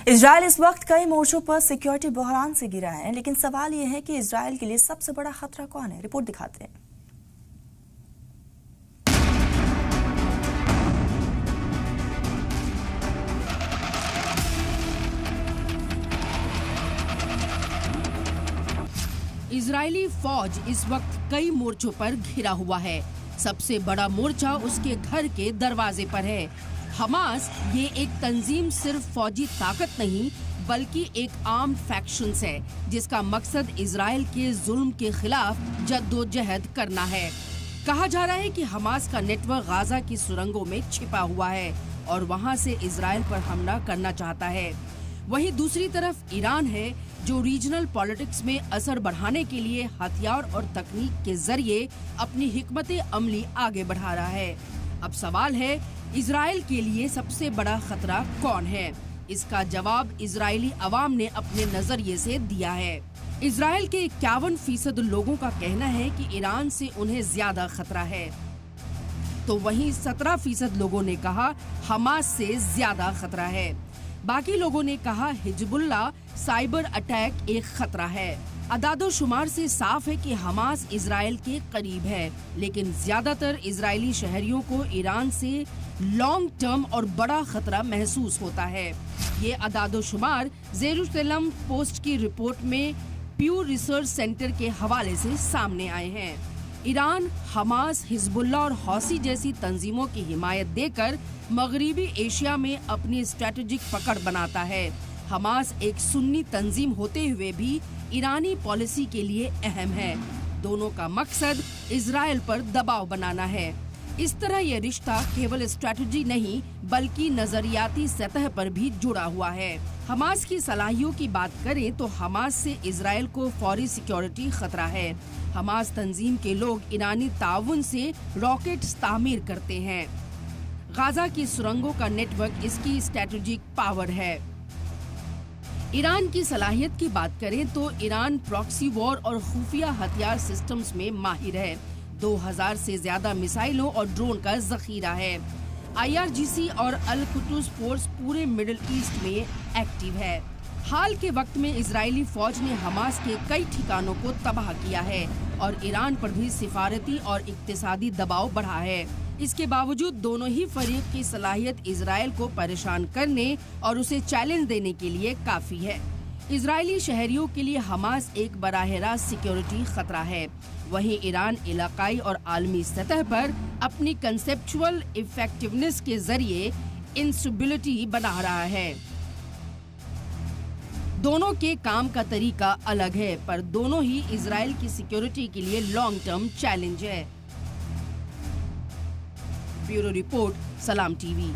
Israel इस वक्त कई मोर्चों पर सिक्योरिटी बहरान से घिरा है, लेकिन सवाल यह है कि इजराइल के लिए सबसे बड़ा खतरा कौन है। रिपोर्ट दिखाते हैं। इजरायली फौज इस वक्त कई मोर्चों पर घिरा हुआ है। सबसे बड़ा मोर्चा उसके घर के दरवाजे पर है। हमास ये एक तंजीम सिर्फ फौजी ताकत नहीं बल्कि एक आर्म्ड फैक्शंस है, जिसका मकसद इजराइल के जुल्म के खिलाफ जद्दोजहद करना है। कहा जा रहा है कि हमास का नेटवर्क गाजा की सुरंगों में छिपा हुआ है और वहां से इजराइल पर हमला करना चाहता है। वहीं दूसरी तरफ ईरान है, जो रीजनल पॉलिटिक्स में असर बढ़ाने के लिए हथियार और तकनीक के जरिए अपनी हिकमत अमली आगे बढ़ा रहा है। अब सवाल है, इजराइल के लिए सबसे बड़ा खतरा कौन है? इसका जवाब इजरायली अवाम ने अपने नजरिए से दिया है। इजराइल के 51% लोगों का कहना है कि ईरान से उन्हें ज्यादा खतरा है, तो वहीं 17% लोगों ने कहा हमास से ज्यादा खतरा है। बाकी लोगों ने कहा हिजबुल्लाह साइबर अटैक एक खतरा है। अदादोशुमार से साफ है कि हमास इजराइल के करीब है, लेकिन ज्यादातर इजरायली शहरियों को ईरान से लॉन्ग टर्म और बड़ा खतरा महसूस होता है। ये अदादोशुमार जेरूसलम पोस्ट की रिपोर्ट में प्यू रिसर्च सेंटर के हवाले से सामने आए हैं। ईरान हमास, हिजबुल्लाह और हौसी जैसी तंजीमों की हिमायत देकर मगरिबी एशिया में अपनी स्ट्रेटेजिक पकड़ बनाता है। हमास एक सुन्नी तंजीम होते हुए भी ईरानी पॉलिसी के लिए अहम है। दोनों का मकसद इजराइल पर दबाव बनाना है। इस तरह यह रिश्ता केवल स्ट्रेटजी नहीं बल्कि नजरियाती सतह पर भी जुड़ा हुआ है। हमास की सलाहियों की बात करें तो हमास से इजराइल को फौरी सिक्योरिटी खतरा है। हमास तंजीम के लोग ईरानी ताउन से रॉकेट्स तामीर करते हैं। गाजा की सुरंगों का नेटवर्क इसकी स्ट्रेटेजिक पावर है। ईरान की सलाहियत की बात करें तो ईरान प्रॉक्सी वॉर और खुफिया हथियार सिस्टम्स में माहिर है। 2000 से ज्यादा मिसाइलों और ड्रोन का जखीरा है। IRGC और अल कुद्स फोर्स पूरे मिडिल ईस्ट में एक्टिव है। हाल के वक्त में इजरायली फौज ने हमास के कई ठिकानों को तबाह किया है और ईरान पर भी सिफारती और इक्तिसादी दबाव बढ़ा है। इसके बावजूद दोनों ही फरीक की सलाहियत इजराइल को परेशान करने और उसे चैलेंज देने के लिए काफी है। इजरायली शहरियों के लिए हमास एक बराह रास्त सिक्योरिटी खतरा है, वहीं ईरान इलाकाई और आलमी सतह पर अपनी कंसेप्चुअल इफेक्टिवनेस के जरिए इंस्टेबिलिटी बना रहा है। दोनों के काम का तरीका अलग है, पर दोनों ही इजराइल की सिक्योरिटी के लिए लॉन्ग टर्म चैलेंज है। ब्यूरो रिपोर्ट, सलाम टीवी।